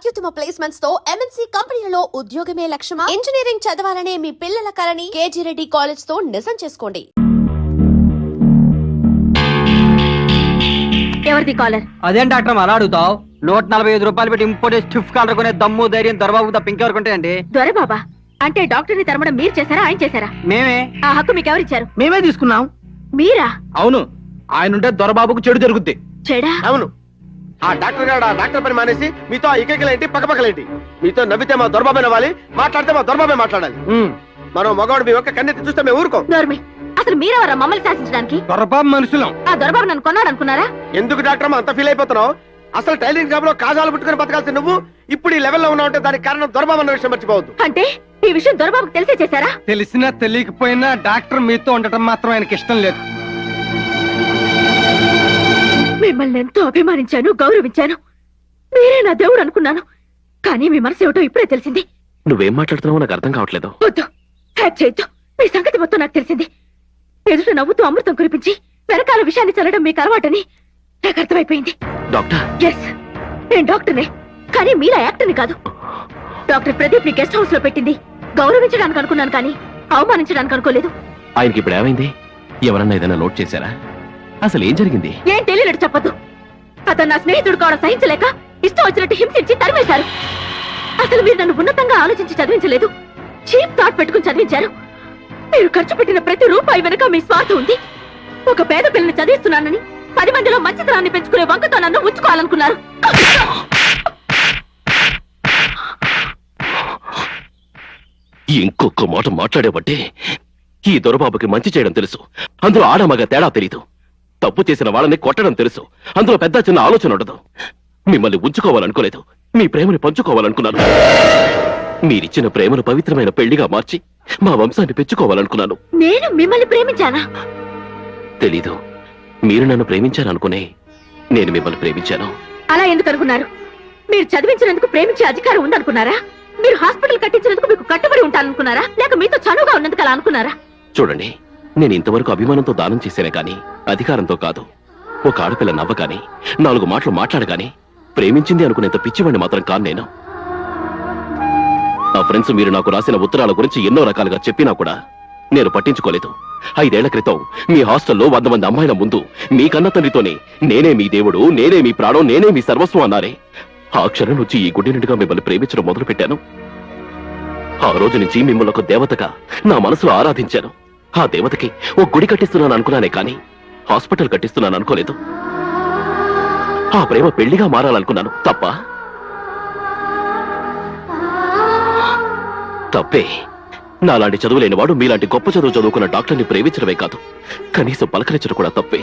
అత్యుత్తమ ప్లేస్మెంట్స్ తో ఎంఎన్సీ కంపెనీలలో ఉద్యోగమే లక్ష్యమా? ఇంజనీరింగ్ చదవాలనే మీ పిల్లల కలని కేజీ రెడ్డి కాలేజ్ తో నిజం చేసుకోండి. ఎవరిది కాలర్? అదేం డాక్టర్ అలా అడుగుతావు? 145 రూపాయలు పెట్టి ఇంపోర్టెడ్ స్టిఫ్ కాలర్ కొనే దమ్ము ధైర్యం దొరబాబు తప్ప ఇంకెవరుకుంటాయండి? దొరబాబా అంటే డాక్టర్ ని తరమడం మీరు చేశారా, ఆయన చేశారా? మేమే. ఆ హక్కు మీకు ఎవరిచ్చారు? మేమే తీసుకున్నాం. మీరా? అవును, ఆయన ఉంటే దొరబాబుకు చెడు జరుగుద్ది. చెడా? అవును. ఆ డాక్టర్ గారు ఆ డాక్టర్ పని మానేసి మీతో ఇకలేంటి పక్కపక్కలేంటి? మీతో నవ్వితే మా దొరబాబే నవ్వాలి, మాట్లాడితే మా దొరబాబే మాట్లాడాలి. మనం మగవాడు మీ ఒక్క కన్నెత్తి చూస్తే మేము ఊరుకోం. నోర్మి, అసలు మీరెవరా మమ్మల్ని శాసించడానికి? దొరబాబు మనుషులం. ఆ దొరబాబు నన్ను కొన్నాడు అనుకున్నారా? ఎందుకు డాక్టర్ అంత ఫీల్ అయిపోతున్నావు? అసలు టైలరింగ్ జాబ్ లో కాజాలు పుట్టుకుని బతకాల్సి నువ్వు ఇప్పుడు ఈ లెవెల్లో ఉన్నావు అంటే దానికి కారణం దొరబాబు అన్న విషయం మర్చిపోవద్దు. అంటే ఈ విషయం దొరబాబుకి తెలిసే చేశారా? తెలిసినా తెలియకపోయినా డాక్టర్ మీతో ఉండటం మాత్రం ఆయనకి ఇష్టం లేదు. మిమ్మల్ని ఎంతో అభిమానించాను, గౌరవించాను. మీరే నా దేవుడు అనుకున్నాను. కానీ మీ మనసు ఏమిటో ఇప్పుడే తెలిసింది. నువ్వేం మాట్లాడుతున్నావో నాకు అర్థం కావట్లేదు. వద్దు, హ్యాక్ చేయొద్దు. మీ సంగతి మొత్తం నాకు తెలిసింది. ఎదుట నవ్వుతూ అమృతం కురిపించి వెనకాల విషయాన్ని చల్లడం మీకు అలవాటని నాకు అర్థమైపోయింది. డాక్టర్? ఎస్, నేను డాక్టర్నే, కానీ మీరా యాక్టర్ని కాదు. డాక్టర్ ప్రదీప్ ని గెస్ట్ హౌస్ లో పెట్టింది గౌరవించడానికి అనుకున్నాను, కానీ అవమానించడానికి అనుకోలేదు. ఆయనకి ఇప్పుడు ఏమైంది? ఎవరన్నా ఏదైనా నోట్ చేశారా? అసలు ఏం జరిగింది? ఏం తెలియనట్టు చెప్పద్దు. అతను నా స్నేహితుడు కావడం సహించలేక ఇష్టం వచ్చినట్టు హింసించి తరిమేశారు. అసలు మీరు నన్ను ఉన్నతంగా ఆలోచించి చదివించలేదు, చీప్ థాట్ పెట్టుకుని చదివించారు. మీరు ఖర్చు పెట్టిన ప్రతి రూపాయి వెనక మీ స్వార్థం ఉంది. ఒక పేద పిల్లని చదివిస్తున్నానని 10 మందిలో మంచితనాన్ని పెంచుకునే వంకతో నన్ను ఉంచుకోవాలనుకున్నారు. ఇంకొక మాట మాట్లాడేబట్టే ఈ దొరబాబుకి మంచి చేయడం తెలుసు, అందులో ఆడమగ తేడా తెలీదు. తప్పు చేసిన వాళ్ళని కొట్టడం తెలుసు, అందులో పెద్ద చిన్న ఆలోచన ఉండదు. మిమ్మల్ని ఉంచుకోవాలనుకోలేదు, మీ ప్రేమని పంచుకోవాలనుకున్నాను. మీరిచ్చిన ప్రేమను పవిత్రమైన పెళ్లిగా మార్చి మా వంశాన్ని పెంచుకోవాలనుకున్నాను. నేను మిమ్మల్ని ప్రేమించానా? తెలీదు. మీరు నన్ను ప్రేమించారనుకునే నేను మిమ్మల్ని ప్రేమించాను. అలా ఎందుకు అనుకున్నారు? మీరు చదివించినందుకు ప్రేమించే అధికారం ఉందనుకున్నారా? మీరు హాస్పిటల్ కట్టించినందుకు మీకు కట్టుబడి ఉంటాననుకున్నారా? లేక మీతో చనువుగా ఉన్నందుకు అలా అనుకున్నారా? చూడండి, నేను ఇంతవరకు అభిమానంతో దానం చేశానే కానీ అధికారంతో కాదు. ఒక ఆడపిల్ల నవ్వగాని 4 మాటలు మాట్లాడగాని ప్రేమించింది అనుకునేంత పిచ్చివాడిని మాత్రం కాను నేను. నా ఫ్రెండ్స్ మీరు నాకు రాసిన ఉత్తరాల గురించి ఎన్నో రకాలుగా చెప్పినా కూడా నేను పట్టించుకోలేదు. 5 ఏళ్ల క్రితం మీ హాస్టల్లో 100 మంది అమ్మాయిల ముందు మీ కన్న తండ్రితోనే నేనే మీ దేవుడు, నేనే మీ ప్రాణం, నేనే మీ సర్వస్వం అన్నారే. ఆ క్షణం నుంచి ఈ గుడ్డి నిండుగా మిమ్మల్ని ప్రేమించడం మొదలు పెట్టాను. ఆ రోజు నుంచి మిమ్మల్ని ఒక దేవతగా నా మనసులో ఆరాధించాను. ఆ దేవతకి ఓ గుడి కట్టిస్తున్నాను అనుకున్నానే కానీ హాస్పిటల్ కట్టిస్తున్నాను అనుకోలేదు. ఆ ప్రేమ పెళ్లిగా మారాలనుకున్నాను. తప్పే. నాలాంటి చదువు లేనివాడు మీలాంటి గొప్ప చదువు చదువుకున్న డాక్టర్ని ప్రేమించడమే కాదు, కనీసం పలకరించడం కూడా తప్పే.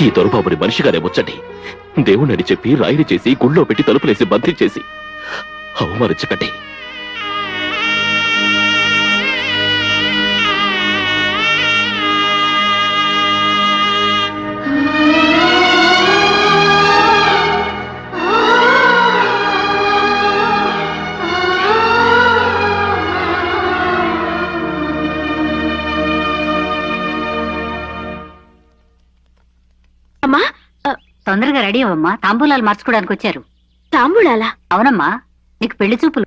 ఈ దొరబాబుని మనిషిగానే ముచ్చటి దేవుణ్ణని చెప్పి రాయిని చేసి గుళ్ళో పెట్టి తలుపులేసి బంధించేసి అవమానించకండి. అమ్మా, తొందరగా రెడీ అవమ్మా, తాంబూలాలు మార్చుకోవడానికి వచ్చారు. తాంబూలాలా? అవునమ్మా, నీకు పెళ్లి చూపులు.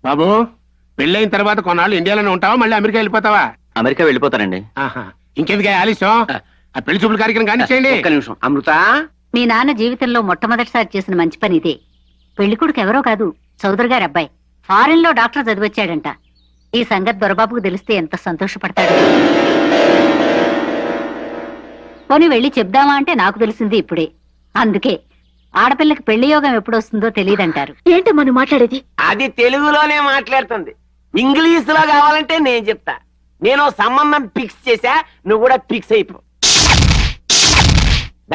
బాబు, పెళ్ళైన తర్వాత కొన్నాళ్ళు ఇండియాలోనే ఉంటావా, మళ్ళీ అమెరికా వెళ్ళిపోతావా? అమెరికా వెళ్ళిపోతానండి. ఇంకెందుకే ఆలస్యం? ఆ పెళ్లి చూపుల కార్యక్రమం కానిచ్చేయండి. ఒక్క నిమిషం. అమృత, మీ నాన్న జీవితంలో మొట్టమొదటిసారి చేసిన మంచి పని ఇదే. పెళ్లి కొడుకు ఎవరో కాదు, చౌదరి గారి అబ్బాయి. ఫారెన్ లో డాక్టర్ చదివొచ్చాడంట. ఈ సంగతి దొరబాబుకు తెలిస్తే ఎంత సంతోషపడతాడు. పోనీ వెళ్ళి చెప్దామా అంటే నాకు తెలిసింది ఇప్పుడే. అందుకే ఆడపిల్లకి పెళ్లి యోగం ఎప్పుడొస్తుందో తెలియదంటారు. ఏంటమ్మా నువ్వు మాట్లాడేది? అది తెలుగులోనే మాట్లాడుతుంది. ఇంగ్లీష్ లో కావాలంటే నేను చెప్తా. నేను సంబంధం ఫిక్స్ చేశా, నువ్వు కూడా ఫిక్స్ అయిపో.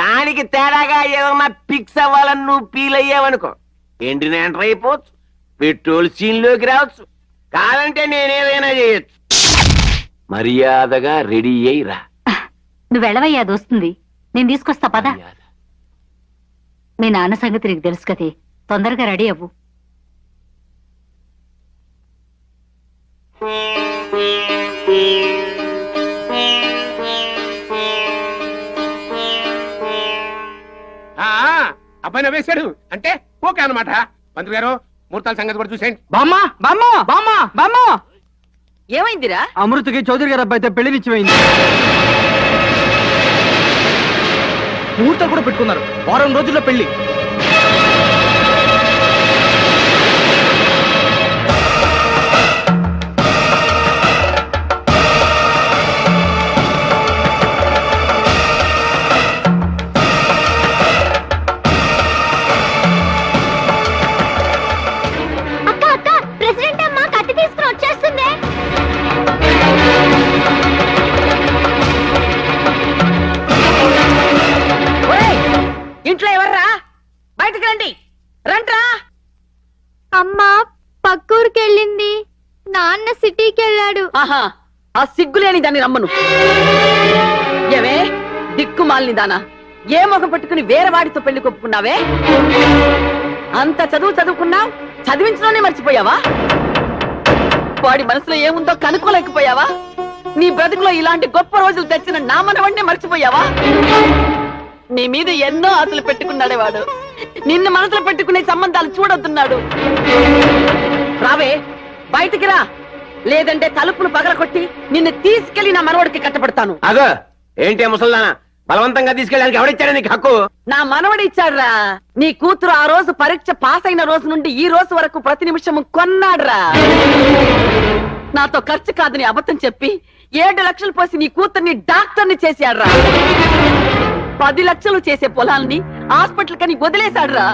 దానికి తేడాగా ఏదన్నా ఫిక్స్ అవ్వాలని నువ్వు ఫీల్ అయ్యావనుకో, ఎంట్రీ ఎంటర్ అయిపోవచ్చు, పెట్రోల్ సీన్ లోకి రావచ్చు, కాదంటే నేనేదైనా చేయొచ్చు. మర్యాదగా రెడీ అయ్యిరా. నువ్వు వెళ్ళవయ్యా, అది వస్తుంది. నేను తీసుకొస్తా పదా. మీ నాన్న సంగతి నీకు తెలుసు కదే, తొందరగా రెడీ అవ్వు. ఆ అబ్బాయి నవ్వేశాడు అంటే ఓకే అన్నమాట. మంత్రి గారు ముహూర్తాల సంగతి కూడా చూసేయండి. బామ్మ బామ్మ బామ్మ బామ్మ ఏమైందిరా? అమృతకి చౌదరి గారు అబ్బాయితో పెళ్లి నిశ్చయమైంది. ముహూర్తాలు కూడా పెట్టుకున్నారు. వారం రోజుల్లో పెళ్లి. అక్క అక్క ప్రెసిడెంట్ అమ్మ కత్తి తీసుకుని వచ్చేస్తుంది. ఇంట్లో ఎవర్రా? బయటకు రండి, రండ్రా. అమ్మ పక్కూరికి వెళ్ళింది, నాన్న సిటీకి వెళ్ళాడు. ఆహా, ఆ సిగ్గులేని దాన్ని రమ్మను. ఏవే దిక్కుమాలిని దానా, ఏ మొగ పట్టుకుని వేరే వాడితో పెళ్లి కొప్పుకున్నావే? అంత చదువుకున్నావు, చదివించలోనే మర్చిపోయావా? వాడి మనసులో ఏముందో కనుక్కోలేకపోయావా? నీ బ్రతుకులో ఇలాంటి గొప్ప రోజులు తెచ్చిన నా మనవడినే మర్చిపోయావా? నీ మీద ఎన్నో ఆశలు పెట్టుకున్నాడే వాడు. నిన్ను మనసులో పెట్టుకునే సంబంధాలు చూడొద్దున్నాడు. రావే బయటికి రా, లేదంటే తలుపులు పగలగొట్టి నిన్ను తీసుకెళ్లి నా మనవడికి కట్టబడతాను. అగో ఏంటి ముసల్దానా, బలవంతంగా తీసుకెళ్ళడానికి ఎవడిచ్చాడు నీకు హక్కు? నా మనవడు ఇచ్చాడ్రా. నీ కూతురు ఆ రోజు పరీక్ష పాస్ అయిన రోజు నుండి ఈ రోజు వరకు ప్రతి నిమిషం కొన్నాడ్రా. నాతో ఖర్చు కాదని అబద్ధం చెప్పి 7 లక్షలు పోసి నీ కూతుర్ని డాక్టర్ని చేశాడ్రా. 10 లక్షలు చేసే పొలాల్ని హాస్పిటల్ కని వదిలేశాడ్రా.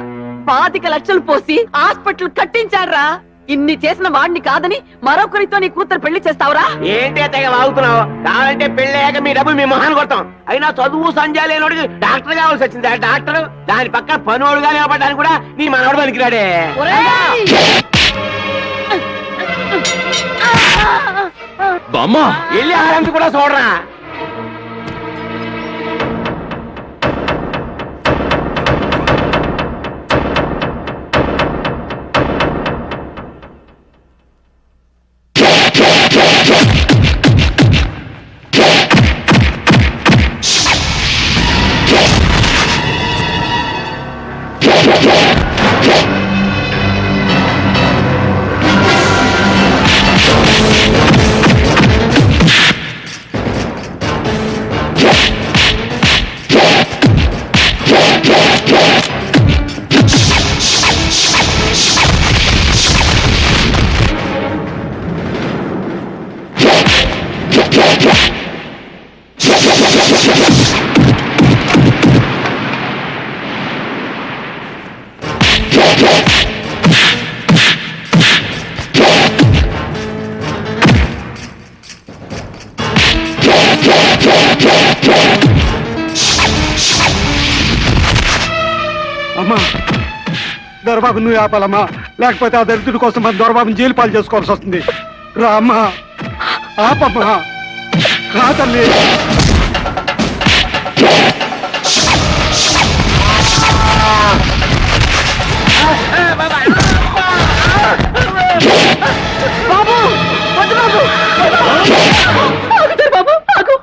25 లక్షలు పోసి హాస్పిటల్ కట్టించాడ్రా. ఇన్ని చేసిన వాడిని కాదని మరొకరితో నీ కూతురు పెళ్లి చేస్తావురా? ఏంటి తెగ వాగుతున్నావు? కావాలంటే పెళ్ళయ్యాక మీ డబ్బులు మీ మొహాన్ని కొడతాం. అయినా చదువు సంజయ్ లేనోడికి డాక్టర్ కావాల్సి వచ్చింది. ఆ డాక్టర్ దాని పక్కన పనోడుగా నిలబడడానికి కూడా నీ మనవడు పనికిరాడే. బామ్మ వెళ్ళి ఆరంతి కూడా చూడరా. అమ్మా దొరబాబు నువ్వు ఆపాలమ్మా, లేకపోతే ఆ దరిద్రుడి కోసం మన దొరబాబుని జైలు పాలు చేసుకోవాల్సి వస్తుంది. రా అమ్మా, ఆపమ్మా, రా తల్లి. బాబు వద్దు బాబు, ఆగుతారు బాబు, ఆగు.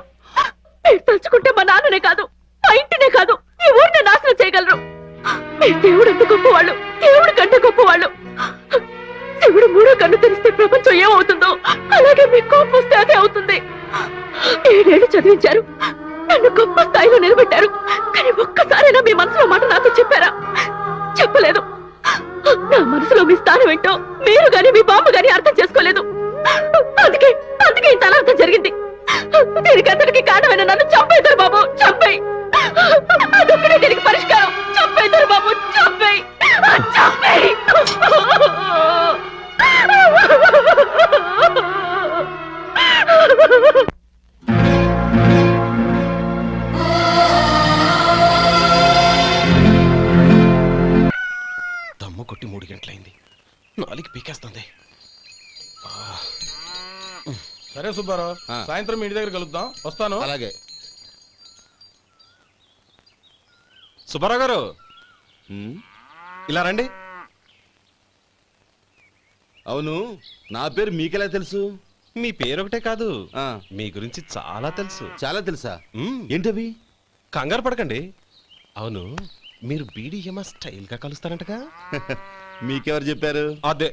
మీరు తలుచుకుంటే మా నాన్ననే కాదు, మా ఇంటినే కాదు, ఈ ఊరిని నాశనం చేయగలరు. మీరు దేవుడు ఎంత గొప్పవాళ్ళు, దేవుడు కంటే గొప్పవాళ్ళు. దేవుడు 3వ కన్ను తెరిస్తే ప్రపంచం ఏమవుతుందో అలాగే మీ కోపం వస్తే అదే అవుతుంది. 7 ఏళ్ళు చదివించారు, నన్ను గొప్ప స్థాయిలో నిలబెట్టారు. కానీ ఒక్కసారైనా మీ మనసులో మాట నాతో చెప్పారా? చెప్పలేదు. నా మనసులో మీ స్థానం ఏంటో మీరు గాని మీ బామ్మ గాని అర్థం చేసుకోలేదు. అందుకే ఇంత అర్థం జరిగింది. దీనికి అంతటికి కారణమైన నన్ను చంపేద్దరు బాబు, చంపేయి. అదొక్కడే దీనికి పరిష్కారం. చంపేద్దరు బాబు, చంపేయి, చంపేయి. దమ్ము కొట్టి 3 గంటలైంది, 4కి పీకేస్తుంది. సరే సుబ్బారావు, సాయంత్రం మీ ఇంటి దగ్గర కలుద్దాం. వస్తాను. అలాగే. సుబ్బారావు గారు ఇలా రండి. అవును, నా పేరు మీకెలా తెలుసు? మీ పేరు ఒకటే కాదు, మీ గురించి చాలా తెలుసు. చాలా తెలుసా? ఏంటవి? కంగారు పడకండి. అవును, మీరు బీడీఎంఆ స్టైల్ గా కలుస్తారంటగా? మీకెవరు చెప్పారు? అదే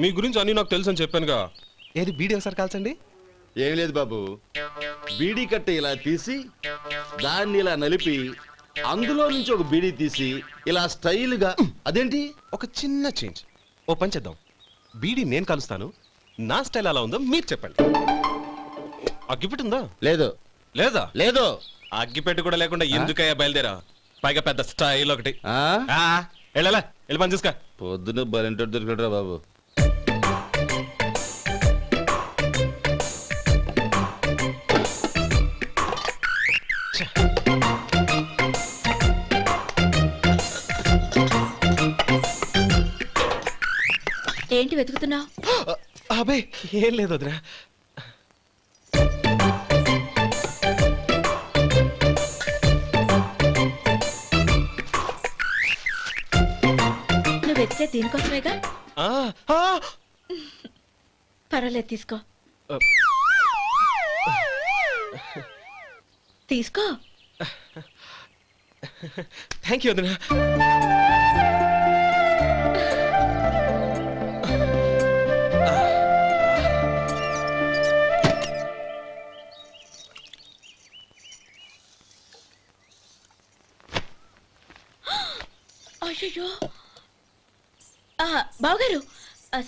మీ గురించి అన్ని నాకు తెలుసు అని చెప్పానుగా. ఏది బీడీ ఒకసారి కాల్చండి. ఏం లేదు బాబు, బీడీ కట్ట ఇలా తీసి దాన్ని ఇలా నలిపి అందులో నుంచి ఒక బీడీ తీసి ఇలా స్టైల్ గా. అదేంటి? ఒక చిన్న చేంజ్. ఓ పని చేద్దాం, బీడీ నేను కలుస్తాను, నా స్టైల్ అలా ఉందో మీరు చెప్పండి. అగ్గిపెట్టి ఉందా? లేదు. లేదా? లేదు. అగ్గిపెట్టి కూడా లేకుండా ఎందుకయ్యా బయలుదేరా? పైగా పెద్ద స్టైల్ ఒకటి. ఆ? వెళ్ళాలా, వెళ్ళి పని చూసుకో. పొద్దున బలింటో దొరికడరా బాబు. ఏంటి వెతుకుతున్నావు? అబే ఏం లేదు వదినా. నువ్వు వెతికే దీనికోసమేగా. ఆ, ఆ, పర్వాలేదు, తీసుకో తీసుకో. థ్యాంక్ యూ వదినా. అయ్యో, బావగారు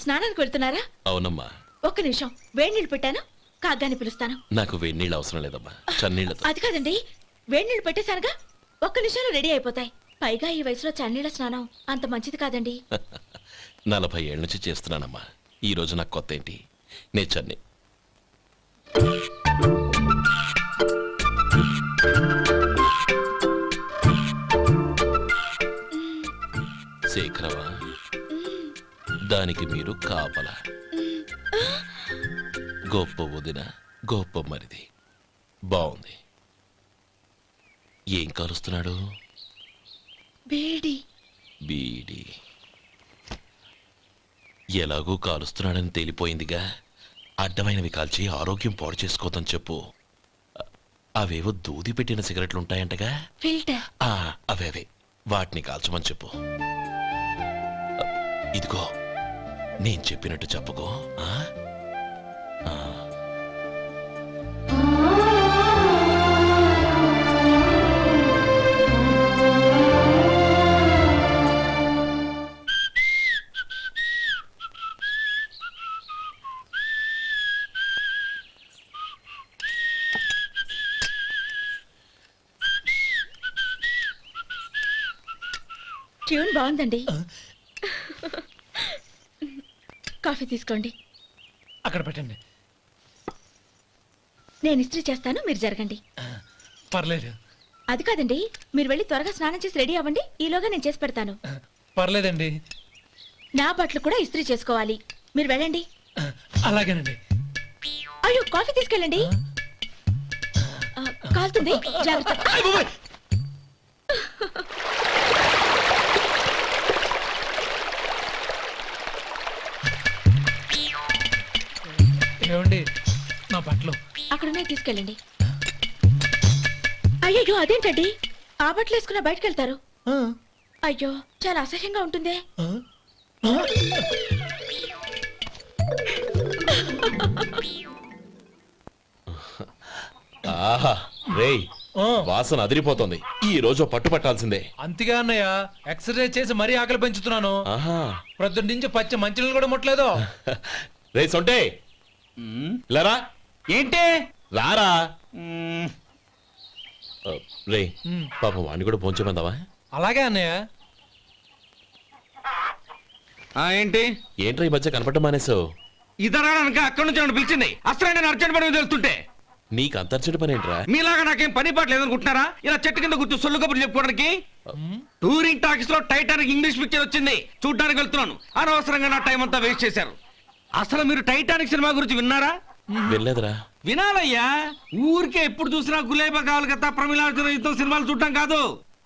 స్నానానికి వెళ్తున్నారా? అవునమ్మా. ఒక్క నిమిషం, వేడి నీళ్ళు పెట్టాను, కాగ్గాని పిలుస్తాను. నాకు వేడి నీళ్ళు అవసరం లేదమ్మా, చన్నీళ్ళతో. అది కాదండి, వేడి నీళ్ళు పెట్టేశానుగా, ఒక్క నిమిషంలో రెడీ అయిపోతాయి. పైగా ఈ వయసులో చన్నీళ్ళ స్నానం అంత మంచిది కాదండి. 40 ఏళ్ళ నుంచి చేస్తున్నానమ్మా. ఈ రోజు నాకు కొత్త ఏంటి? నే చన్ని. శేఖరవా, దానికి మీరు కాపల. గొప్ప వదిన, గొప్ప మరిది. బాగుంది. ఏం కలుస్తున్నాడు? బీడి. బీడి ఎలాగూ కాలుస్తున్నాడని తేలిపోయిందిగా. అడ్డమైనవి కాల్చి ఆరోగ్యం పాడు చేసుకోదని చెప్పు. అవేవో దూది పెట్టిన సిగరెట్లు ఉంటాయంటగా, ఫిల్టర్. అవే వాటిని కాల్చమని చెప్పు. ఇదిగో నేను చెప్పినట్టు చెప్పుకో. ట్యూన్ బాగుందండి. కాఫీ తీసుకోండి. అక్కడ పెట్టండి. నేను ఇస్త్రీ చేస్తాను, మీరు జరగండి. పర్లేదు. అది కాదండి, మీరు వెళ్ళి త్వరగా స్నానం చేసి రెడీ అవ్వండి, ఈలోగా నేను చేసి పెడతాను. పర్లేదండి. నా బట్టలు కూడా ఇస్త్రీ చేసుకోవాలి, మీరు వెళ్ళండి. అలాగేనండి. అయ్యో, కాఫీ తీసుకెళ్ళండి. కాలుతుంది, జాగ్రత్త. ఏమండి, నా బట్టలు అక్కడనే తీసుకెళ్ళండి. అయ్యో, అదేంటండి, ఆ బట్టలు వేసుకున్న బయటకు వెళ్తారు? అయ్యో, చాలా అసహ్యంగా ఉంటుందే. ఆహా రేయ్, వాసన అదిరిపోతుంది. ఈ రోజు పట్టు పట్టాల్సిందే. అంతగా అన్నయ్య, ఎక్సర్సైజ్ చేసి మరీ ఆకలి పెంచుతున్నాను. ఆహా, ప్రొద్దున నుంచి పచ్చి మంచినీళ్ళు కూడా ముట్టలేదు. రే సొంటే, లరా. ఏంటి? రారా. రే పాపం వాణ్ణి కూడా భోంచమందావా? అలాగే అన్నయ్య. ఏంటి? ఏంట్రా ఈ మధ్య కనపడటం మానేసావు? ఇదనక అక్కడి నుంచి నన్ను పిలిచింది. అసలు నేను అర్జెంట్ పని తెలుస్తుంటే నీకు అంతర్చడి పని ఏంట్రా? మీలాగా నాకేం పని పాట లేదనుకుంటున్నారా? ఇలా చెట్టు కింద కూర్చో సొల్లు కబుర్లు చెప్పుకోవడానికి. టూరింగ్ టాకీస్ లో టైటానిక్ ఇంగ్లీష్ పిక్చర్ వచ్చింది, చూడ్డానికి వెళ్తున్నాను. అనవసరంగా నా టైం అంతా వేస్ట్ చేశారు. అసలు మీరు టైటానిక్ సినిమా గురించి విన్నారా? వెళ్ళలేదురా. వినాలయ్యా, ఊరికే ఎప్పుడు చూసినా గులేబా కావాలి కదా, ప్రమిళార్జున యుద్ధం సినిమాలు చూడటం కాదు.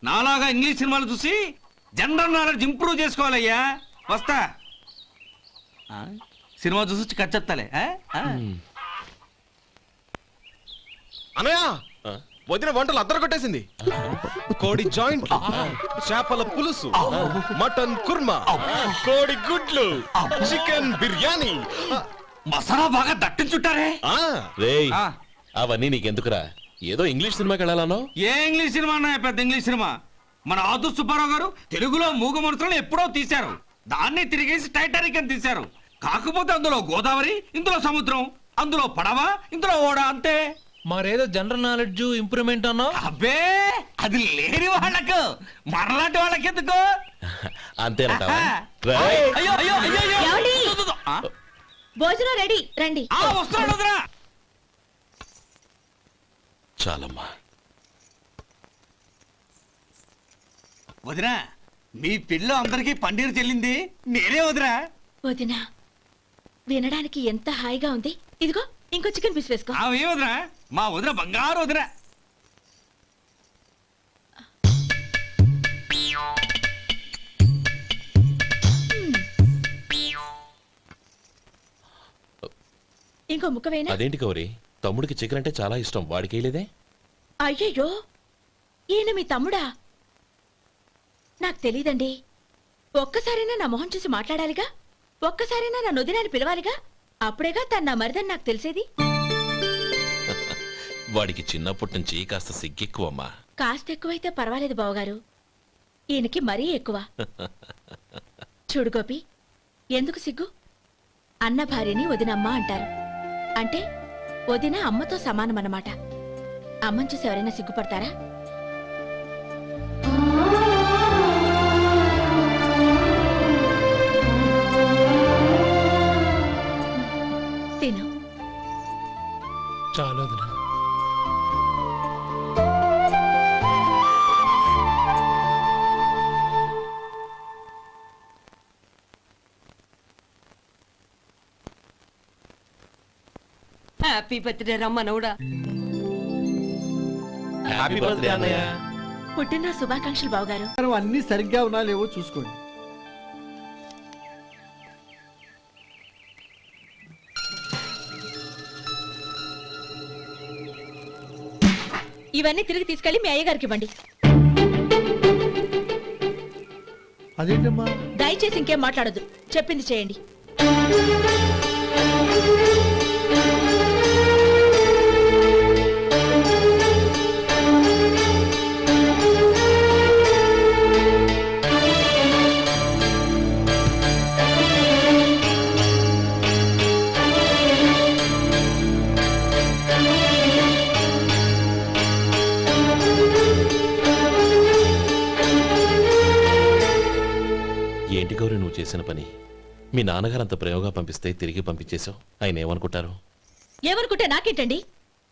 నాలాగా ఇంగ్లీష్ సినిమాలు చూసి జనరల్ నాలెడ్జ్ ఇంప్రూవ్ చేసుకోవాలయ్యా. వస్తా. సినిమా చూసి కచ్చెత్తాలే. అనయ్య, వదిన వంటలు అద్దరు కొట్టేసింది. కోడి జాయింట్, చేపల పులుసు, మటన్ కుర్మా, కోడి గుడ్లు, చికెన్ బిర్యానీ. మసాలా బాగా దట్టించుంటారే. రేయ్, అవన్నీ నీకెందుకురా? ఏదో ఇంగ్లీష్ సినిమాకి వెళ్ళాలనో. ఏ ఇంగ్లీష్ సినిమా అన్నా? పెద్ద ఇంగ్లీష్ సినిమా. మన ఆదు సుబ్బారావు గారు తెలుగులో మూగమరుతులను ఎప్పుడో తీశారు. దాన్ని తిరిగేసి టైటానిక్ అని తీశారు. కాకపోతే అందులో గోదావరి, ఇందులో సముద్రం, అందులో పడవ, ఇందులో ఓడ, అంతే. మరేదో జనరల్ నాలెడ్జ్ ఇంప్రూవ్మెంట్ అన్నా. అబ్బే, అది లేని వాళ్ళకు మరలాంటి వాళ్ళకి ఎందుకు? అంతేనంటావా? అయ్యో అయ్యో అయ్యో అయ్యో. ఏమండి? ఆ, భోజనం రెడీ, రండి. వస్తున్నాడు వదరా. చాలమ్మా. వదినా, మీ పిల్ల అందరికీ పన్నీరు చెల్లింది నేనే వదినా. వదినా, వినడానికి ఎంత హాయిగా ఉంది. ఇదిగో ఇంకో చికెన్ పీస్ వేసుకో. ఏ వదినా? మా వదిన బంగారు వదినా. ఇంకో ముక్క వేయనా? అదేంటి గౌరీ, తమ్ముడికి చికెన్ అంటే చాలా ఇష్టం, వాడికి వేయలేదే? అయ్యయ్యో, ఈయన మీ తమ్ముడా? నాకు తెలీదండి. ఒక్కసారైనా నా మొహం చూసి మాట్లాడాలిగా, ఒక్కసారైనా నా నొదినాన్ని పిలవాలిగా, అప్పుడేగా తన నా మరిదని నాకు తెలిసేది. వాడికి చిన్నప్పటి నుంచి కాస్త సిగ్గెక్కువమ్మా. కాస్త ఎక్కువైతే పర్వాలేదు బావగారు, ఈయనకి మరీ ఎక్కువ. చూడు గోపి, ఎందుకు సిగ్గు? అన్న భార్యని వదినమ్మ అంటారు. అంటే వదిన అమ్మతో సమానమన్నమాట. అమ్మని చూసి ఎవరైనా సిగ్గుపడతారా? తిను. చాలా వదినా. హ్యాపీ బర్త్డే రమ్మనవుడా. హ్యాపీ బర్త్డే అన్నయ్య. పుట్టిన శుభాకాంక్షలు బావగారు. అన్ని సరిగ్గా ఉన్నా లేవో చూసుకోండి. ఇవన్నీ తిరిగి తీసుకెళ్లి మీ అయ్యగారికి ఇవ్వండి. అదేంటమ్మా? దయచేసి ఇంకేం మాట్లాడొద్దు, చెప్పింది చేయండి. ఏంటి గౌరీ నువ్వు చేసిన పని? మీ నాన్నగారు అంత ప్రేమగా పంపిస్తే తిరిగి పంపించేశావు. ఆయన ఏమనుకుంటారు? ఏమనుకుంటే నాకేంటండి?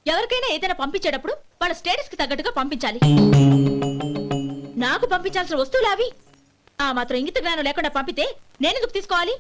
ఎవరికైనా ఏదైనా పంపించేటప్పుడు వాళ్ళ స్టేటస్ కి తగ్గట్టుగా పంపించాలి. నాకు పంపించాల్సిన వస్తువులు అవి. ఆ మాత్రం ఇంగిత జ్ఞానం లేకుండా పంపితే నేనెందుకు తీసుకోవాలి?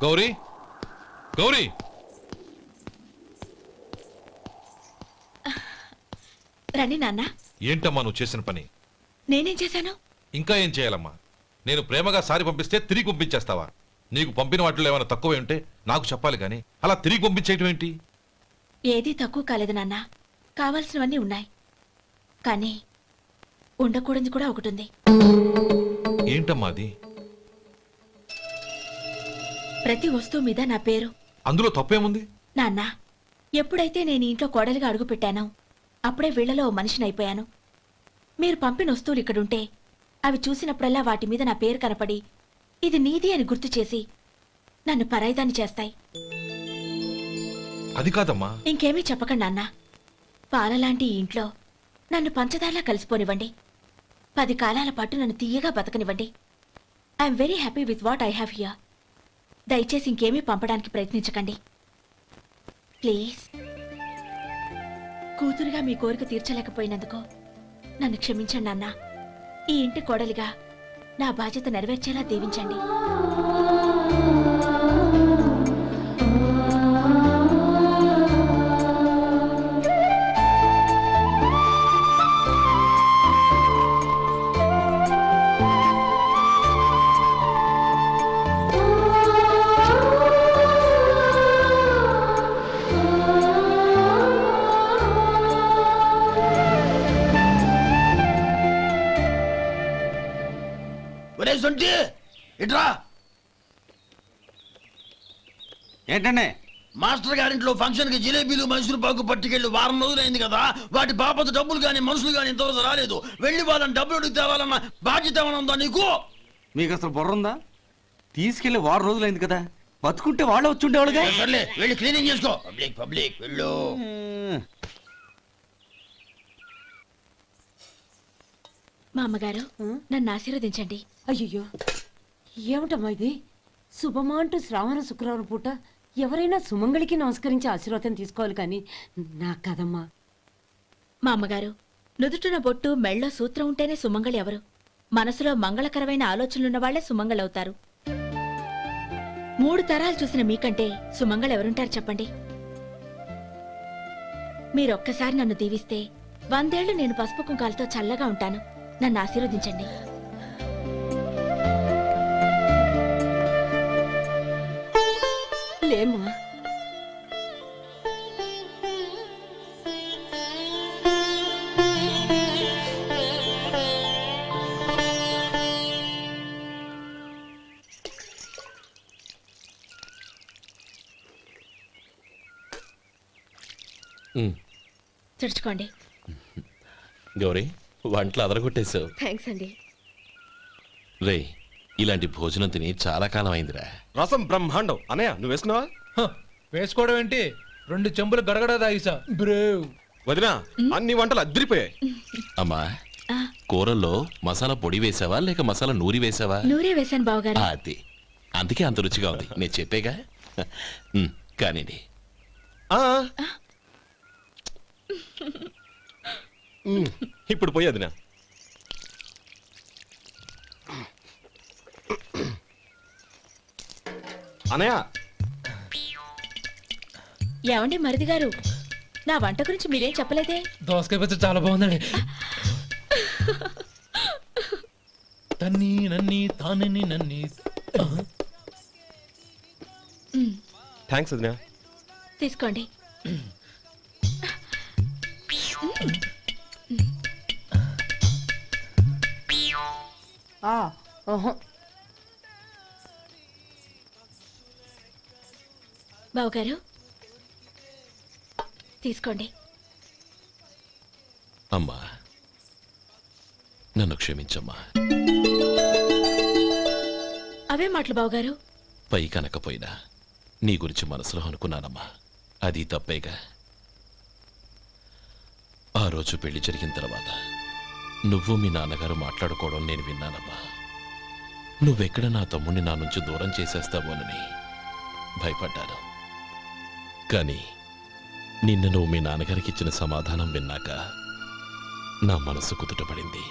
గౌరీ, గౌరీ, రండి నాన్న. ఏంటమ్మా నువ్వు చేసిన పని? నేనేం చేశాను? ఇంకా ఏం చేయాలమ్మా? నేను ప్రేమగా సారి పంపిస్తే తిరిగి పంపించేస్తావా? నీకు పంపిన వాటిలో ఏమైనా తక్కువ ఉంటే నాకు చెప్పాలి కానీ అలా తిరిగి పంపించేయటం ఏంటి? ఏదీ తక్కువ కాలేదు నాన్న, కావాల్సినవన్నీ ఉన్నాయి. కానీ ఉండకూడదు కూడా ఒకటి ఉంది. ఏంటమ్మా అది? ప్రతి వస్తువు మీద నా పేరు. అందులో తప్పేముంది? నాన్న, ఎప్పుడైతే నేను ఇంట్లో కోడలిగా అడుగు పెట్టానో అప్పుడే వీళ్లలో ఓ మనిషిని అయిపోయాను. మీరు పంపిన వస్తువులు ఇక్కడుంటే అవి చూసినప్పుడల్లా వాటి మీద నా పేరు కనపడి ఇది నీది అని గుర్తు చేసి నన్ను పరాయిదాన్ని చేస్తాయి. అది కాదమ్మా. ఇంకేమీ చెప్పకండి నాన్న. పాలలాంటి ఈ ఇంట్లో నన్ను పంచదారలా కలిసిపోనివ్వండి. 10 కాలాల పాటు నన్ను తీయగా బతకనివ్వండి. I am very happy with what I have here. దయచేసి ఇంకేమీ పంపడానికి ప్రయత్నించకండి ప్లీజ్. కూతురుగా మీ కోరిక తీర్చలేకపోయినందుకు నన్ను క్షమించండి నాన్న. ఈ ఇంటి కోడలిగా నా బాధ్యత నెరవేర్చేలా దీవించండి. ఇట్రా, ఏంటండి? మాస్టర్ గారింట్లో ఫంక్షన్ కి జిలేబీలు మైసూరు పాకు పట్టుకెళ్ళి వారం రోజులైంది కదా. వాటి బాపత డబ్బులు గాని మనుషులు గాని ఇంతవరకు రాలేదు. వెళ్ళి వాళ్ళని డబ్బులు అడిగి తేవాలన్న బాధ్యత ఏమైనా ఉందా నీకు? మీకు అసలు బుర్ర ఉందా? తీసుకెళ్లి వారం రోజులైంది కదా, బతుకుంటే వాళ్ళు వచ్చి ఉండేవాళ్ళుగా. సర్లే, వెళ్ళి క్లీనింగ్ చేసుకో. పబ్లిక్ పబ్లిక్ వెళ్ళు. మా అమ్మగారు నన్ను ఆశీర్వదించండి. అయ్యో, ఏమిటమ్మా ఇది? శుభమా అంటూ శ్రావణ శుక్రవారం పూట ఎవరైనా సుమంగళికి నమస్కరించి ఆశీర్వాదం తీసుకోవాలి కానీ నాకు కదమ్మా. మా అమ్మగారు, నుదుటిన బొట్టు మెళ్ళో సూత్రం ఉంటేనే సుమంగళి ఎవరు? మనసులో మంగళకరమైన ఆలోచనలున్న వాళ్లే సుమంగళవుతారు. 3 తరాలు చూసిన మీకంటే సుమంగళ ఎవరుంటారు చెప్పండి? మీరొక్కసారి నన్ను దీవిస్తే 100 ఏళ్లు నేను పసుపు కుంకాలతో చల్లగా ఉంటాను. నన్ను ఆశీర్వదించండి. లేమ్మా, తుడుచుకోండి. గౌరీ, వంటలు అదరగొట్టేశావు. థ్యాంక్స్ అండి. రే, ఇలాంటి భోజనం తిని చాలా కాలం అయిందిరా. రసం బ్రహ్మాండం. అనయ్య, నువ్వు వేసుకున్నావా? వేసుకోవడం ఏంటి, 2 చెంబులు గడగడ తాగిసా. బ్రేవ్ వదినా, అన్ని వంటలు అద్దరిపోయాయి. అమ్మా, కూరల్లో మసాలా పొడి వేసావా లేక మసాలా నూరి వేసావా? నూరే వేశాను బావగారు. అది అందుకే అంత రుచిగా ఉంది. నేను చెప్పేగా. కానివ్వండి. ఇప్పుడు పోయి వదినా. అనయ్య, ఏమండి మరిది గారు, నా వంట గురించి మీరేం చెప్పలేదే? దోసకాయ పచ్చడి చాలా బాగుందండి. తన్ని నన్ని తానని నన్ని. థ్యాంక్స్ వదినా. తీసుకోండి. బావగారు, తీసుకోండి. అమ్మా, నన్ను క్షమించమ్మా. అవే మాటలు బావగారు. పై కనకపోయినా నీ గురించి మనసులో అనుకున్నానమ్మా. అది తప్పేగా. ఆ రోజు పెళ్లి జరిగిన తర్వాత నువ్వు మీ నాన్నగారు మాట్లాడుకోవడం నేను విన్నానమ్మా. నువ్వెక్కడ నా తమ్ముడిని నా నుంచి దూరం చేసేస్తావోనని భయపడ్డాను. కానీ నిన్న నువ్వు మీ నాన్నగారికి ఇచ్చిన సమాధానం విన్నాక నా మనసు కుదుటపడింది.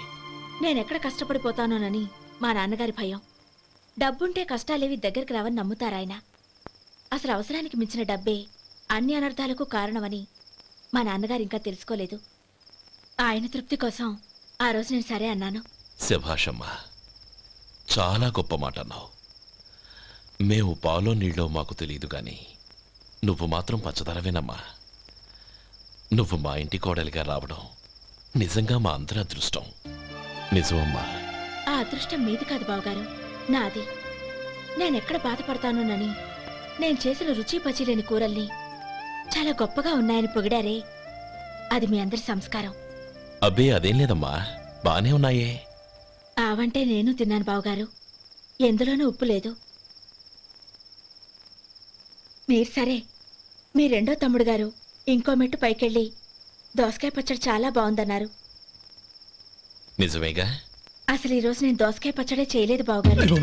నేనెక్కడ కష్టపడిపోతానోనని మా నాన్నగారి భయం. డబ్బుంటే కష్టాలేవి దగ్గరికి రావని నమ్ముతారాయన. అసలు అవసరానికి మించిన డబ్బే అన్ని అనర్థాలకు కారణమని మా నాన్నగారు ఇంకా తెలుసుకోలేదు. ఆయన తృప్తి కోసం ఆ రోజు నేను సరే అన్నాను. శభాషమ్మా, చాలా గొప్ప మాట అన్నావు. మేము పాలో నీళ్ళో మాకు తెలియదు గాని నువ్వు మాత్రం పచ్చదనవేనమ్మా. నువ్వు మా ఇంటి కోడలిగా రావడం నిజంగా మా అందరి అదృష్టం. నిజమమ్మా. ఆ అదృష్టం మీది కాదు బావగారు, నాది. నేనెక్కడ బాధపడతానోనని నేను చేసిన రుచి పచిలేని కూరల్ని చాలా గొప్పగా ఉన్నాయని పొగిడారే, అది మీ అందరి సంస్కారం. అబ్బే, అదేం లేదమ్మా, బానే ఉన్నాయే. ఆవంటే నేను తిన్నాను బావగారు, ఎందులోనూ ఉప్పు లేదు. మీరు సరే, మీ రెండో తమ్ముడు గారు ఇంకో మెట్టు పైకెళ్ళి దోసకాయ పచ్చడి చాలా బాగుందన్నారు. నిజమేగా? అసలు ఈరోజు నేను దోసకాయ పచ్చడే చేయలేదు బావగారు.